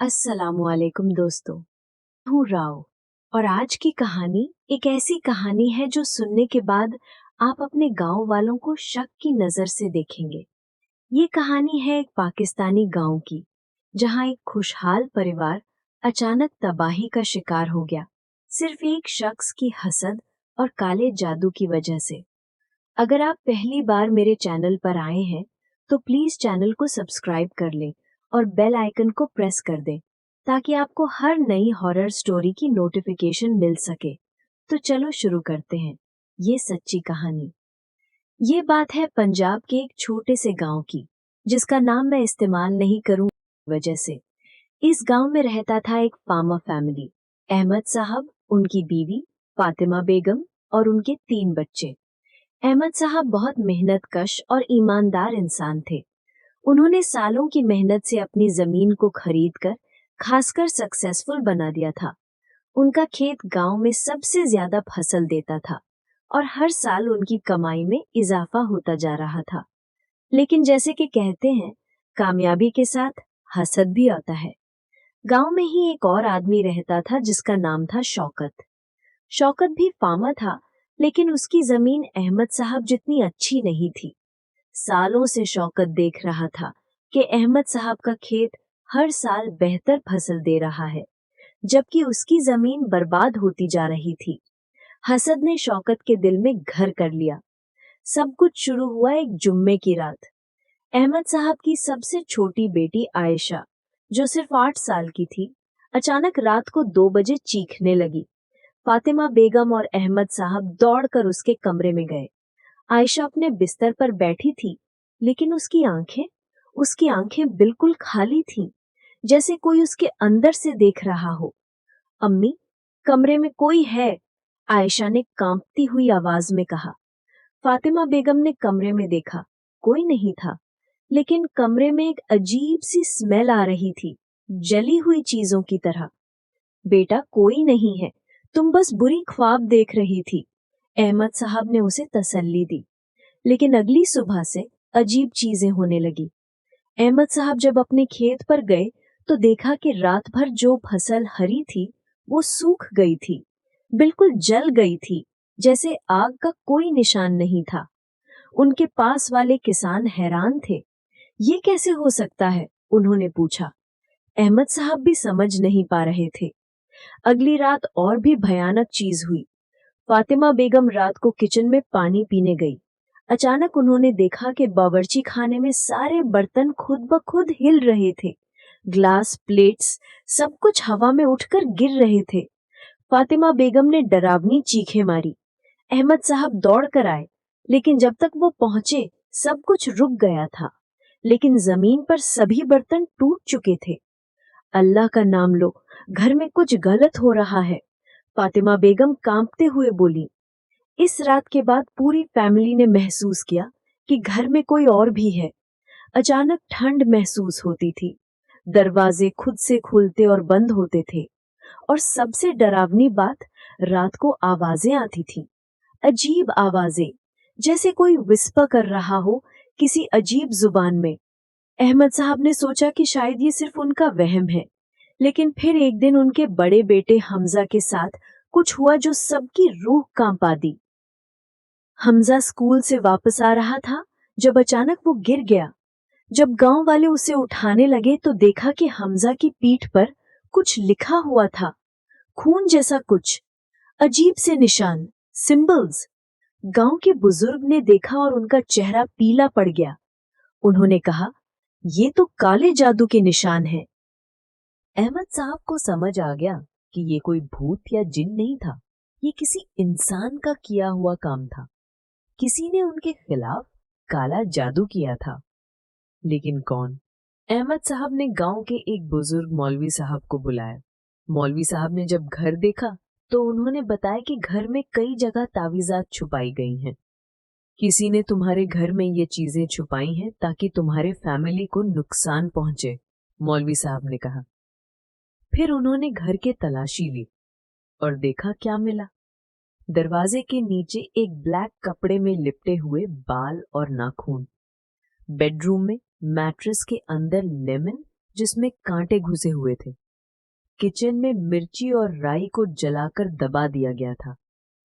अस्सलामुअलैकुम दोस्तों, हूँ राव और आज की कहानी एक ऐसी कहानी है जो सुनने के बाद आप अपने गांव वालों को शक की नजर से देखेंगे। ये कहानी है एक पाकिस्तानी गांव की, जहां एक खुशहाल परिवार अचानक तबाही का शिकार हो गया, सिर्फ एक शख्स की हसद और काले जादू की वजह से। अगर आप पहली बार मेरे चैनल पर आए हैं, तो प्लीज चैनल को सब्सक्राइब कर लें और बेल आइकन को प्रेस कर दें ताकि आपको हर नई हॉरर स्टोरी की नोटिफिकेशन मिल सके। तो चलो शुरू करते हैं ये सच्ची कहानी। ये बात है पंजाब के एक छोटे से गांव की, जिसका नाम मैं इस्तेमाल नहीं करूं वजह से। इस गांव में रहता था एक फार्मर फैमिली, अहमद साहब, उनकी बीवी फातिमा बेगम और उनके 3 बच्चे। अहमद साहब बहुत मेहनतकश और ईमानदार इंसान थे। उन्होंने सालों की मेहनत से अपनी जमीन को खरीदकर खासकर सक्सेसफुल बना दिया था। उनका खेत गांव में सबसे ज्यादा फसल देता था और हर साल उनकी कमाई में इजाफा होता जा रहा था। लेकिन जैसे कि कहते हैं, कामयाबी के साथ हसद भी आता है। गांव में ही एक और आदमी रहता था जिसका नाम था शौकत। शौकत भी फार्मर था, लेकिन उसकी जमीन अहमद साहब जितनी अच्छी नहीं थी। सालों से शौकत देख रहा था कि अहमद साहब का खेत हर साल बेहतर फसल दे रहा है, जबकि उसकी जमीन बर्बाद होती जा रही थी। हसद ने शौकत के दिल में घर कर लिया। सब कुछ शुरू हुआ एक जुम्मे की रात। अहमद साहब की सबसे छोटी बेटी आयशा, जो सिर्फ 8 साल की थी, अचानक रात को 2 बजे चीखने लगी। फातिमा बेगम और अहमद साहब दौड़कर उसके कमरे में गए। आयशा अपने बिस्तर पर बैठी थी, लेकिन उसकी आंखें बिल्कुल खाली थीं, जैसे कोई उसके अंदर से देख रहा हो। अम्मी, कमरे में कोई है? आयशा ने कांपती हुई आवाज में कहा। फातिमा बेगम ने कमरे में देखा, कोई नहीं था, लेकिन कमरे में एक अजीब सी स्मेल आ रही थी, जली हुई चीजों की तरह। बेटा, कोई नहीं है, तुम बस बुरी ख्वाब देख रही थी, अहमद साहब ने उसे तसल्ली दी। लेकिन अगली सुबह से अजीब चीजें होने लगी। अहमद साहब जब अपने खेत पर गए तो देखा कि रात भर जो फसल हरी थी वो सूख गई थी, बिल्कुल जल गई थी, जैसे आग का कोई निशान नहीं था। उनके पास वाले किसान हैरान थे। ये कैसे हो सकता है? उन्होंने पूछा। अहमद साहब भी समझ नहीं पा रहे थे। अगली रात और भी भयानक चीज हुई। फातिमा बेगम रात को किचन में पानी पीने गई। अचानक उन्होंने देखा कि बावर्ची खाने में सारे बर्तन खुद ब खुद हिल रहे थे। ग्लास, प्लेट्स, सब कुछ हवा में उठकर गिर रहे थे। फातिमा बेगम ने डरावनी चीखें मारी। अहमद साहब दौड़ कर आए, लेकिन जब तक वो पहुंचे सब कुछ रुक गया था। लेकिन जमीन पर सभी बर्तन टूट चुके थे। अल्लाह का नाम लो, घर में कुछ गलत हो रहा है, फातिमा बेगम कांपते हुए बोली। इस रात के बाद पूरी फैमिली ने महसूस किया कि घर में कोई और भी है। अचानक ठंड महसूस होती थी, दरवाजे खुद से खुलते और बंद होते थे, और सबसे डरावनी बात, रात को आवाजें आती थीं। अजीब आवाजें, जैसे कोई विस्पर कर रहा हो किसी अजीब जुबान में। अहमद साहब ने सोचा कि शायद ये सिर्फ उनका वहम है, लेकिन फिर एक दिन उनके बड़े बेटे हमजा के साथ कुछ हुआ जो सबकी रूह कांपा दी। हमजा स्कूल से वापस आ रहा था जब अचानक वो गिर गया। जब गांव वाले उसे उठाने लगे तो देखा कि हमजा की पीठ पर कुछ लिखा हुआ था, खून जैसा कुछ, अजीब से निशान, सिंबल्स। गांव के बुजुर्ग ने देखा और उनका चेहरा पीला पड़ गया। उन्होंने कहा, ये तो काले जादू के निशान हैं। अहमद साहब को समझ आ गया कि ये कोई भूत या जिन नहीं था, ये किसी इंसान का किया हुआ काम था। किसी ने उनके खिलाफ काला जादू किया था। लेकिन कौन? अहमद साहब ने गांव के एक बुजुर्ग मौलवी साहब को बुलाया। मौलवी साहब ने जब घर देखा तो उन्होंने बताया कि घर में कई जगह तावीज़ात छुपाई गई हैं। किसी ने तुम्हारे घर में ये चीजें छुपाई हैं ताकि तुम्हारे फैमिली को नुकसान पहुंचे, मौलवी साहब ने कहा। फिर उन्होंने घर के तलाशी ली और देखा क्या मिला। दरवाजे के नीचे एक ब्लैक कपड़े में लिपटे हुए बाल और नाखून। बेडरूम में मैट्रेस के अंदर लेमन जिसमें कांटे घुसे हुए थे। किचन में मिर्ची और राई को जलाकर दबा दिया गया था।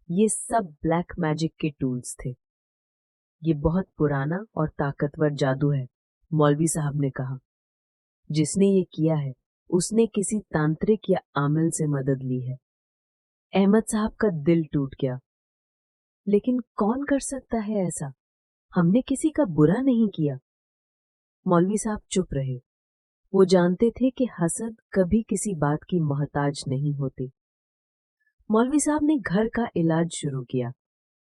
ये सब ब्लैक मैजिक के टूल्स थे। ये बहुत पुराना और ताकतवर जादू है, मौलवी साहब ने कहा। जिसने ये किया है उसने किसी तांत्रिक या आमिल से मदद ली है। अहमद साहब का दिल टूट गया। लेकिन कौन कर सकता है ऐसा? हमने किसी का बुरा नहीं किया। मौलवी साहब चुप रहे। वो जानते थे कि हसद कभी किसी बात की मोहताज नहीं होती। मौलवी साहब ने घर का इलाज शुरू किया।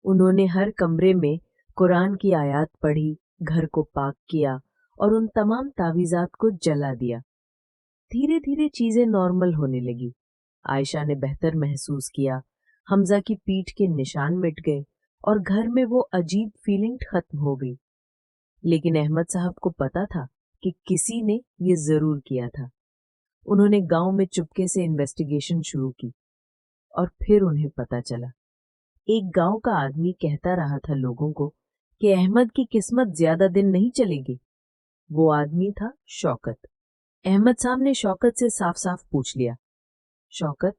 उन्होंने हर कमरे में कुरान की आयत पढ़ी, घर को पाक किया और उन तमाम तावीज़ात को जला दिया। धीरे धीरे चीजें नॉर्मल होने लगी। आयशा ने बेहतर महसूस किया, हमजा की पीठ के निशान मिट गए और घर में वो अजीब फीलिंग खत्म हो गई। लेकिन अहमद साहब को पता था कि किसी ने ये जरूर किया था। उन्होंने गांव में चुपके से इन्वेस्टिगेशन शुरू की और फिर उन्हें पता चला। एक गांव का आदमी कहता रहा था लोगों को कि अहमद की किस्मत ज्यादा दिन नहीं चलेगी। वो आदमी था शौकत। अहमद साहब ने शौकत से साफ साफ पूछ लिया, शौकत,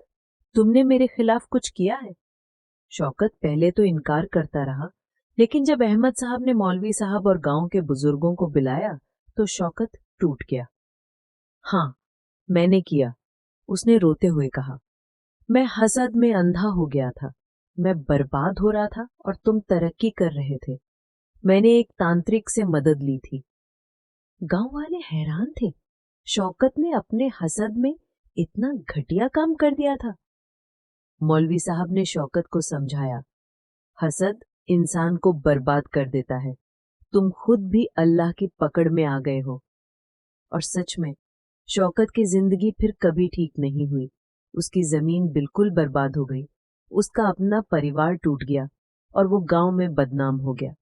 तुमने मेरे खिलाफ कुछ किया है? शौकत पहले तो इनकार करता रहा, लेकिन जब अहमद साहब ने मौलवी साहब और गांव के बुजुर्गों को बुलाया तो शौकत टूट गया। हाँ, मैंने किया, उसने रोते हुए कहा। मैं हसद में अंधा हो गया था। मैं बर्बाद हो रहा था और तुम तरक्की कर रहे थे। मैंने एक तांत्रिक से मदद ली थी। गांव वाले हैरान थे। शौकत ने अपने हसद में इतना घटिया काम कर दिया था। मौलवी साहब ने शौकत को समझाया, हसद इंसान को बर्बाद कर देता है। तुम खुद भी अल्लाह की पकड़ में आ गए हो। और सच में शौकत की जिंदगी फिर कभी ठीक नहीं हुई। उसकी जमीन बिल्कुल बर्बाद हो गई। उसका अपना परिवार टूट गया और वो गांव में बदनाम हो गया।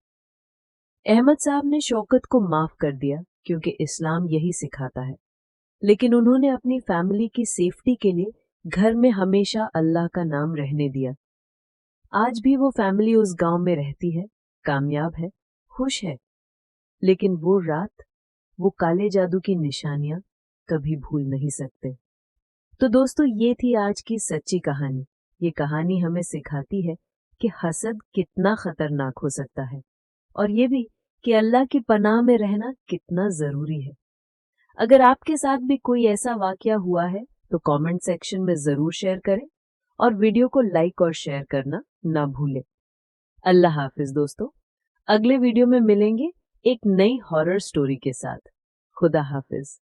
अहमद साहब ने शौकत को माफ कर दिया क्योंकि इस्लाम यही सिखाता है। लेकिन उन्होंने अपनी फैमिली की सेफ्टी के लिए घर में हमेशा अल्लाह का नाम रहने दिया। आज भी वो फैमिली उस गांव में रहती है, कामयाब है, खुश है। लेकिन वो रात, वो काले जादू की निशानियां कभी भूल नहीं सकते। तो दोस्तों, ये थी आज की सच्ची कहानी। ये कहानी हमें सिखाती है कि हसद कितना खतरनाक हो सकता है और ये भी कि अल्लाह की पनाह में रहना कितना जरूरी है। अगर आपके साथ भी कोई ऐसा वाकया हुआ है तो कमेंट सेक्शन में जरूर शेयर करें और वीडियो को लाइक और शेयर करना ना भूलें। अल्लाह हाफिज दोस्तों। अगले वीडियो में मिलेंगे एक नई हॉरर स्टोरी के साथ। खुदा हाफिज।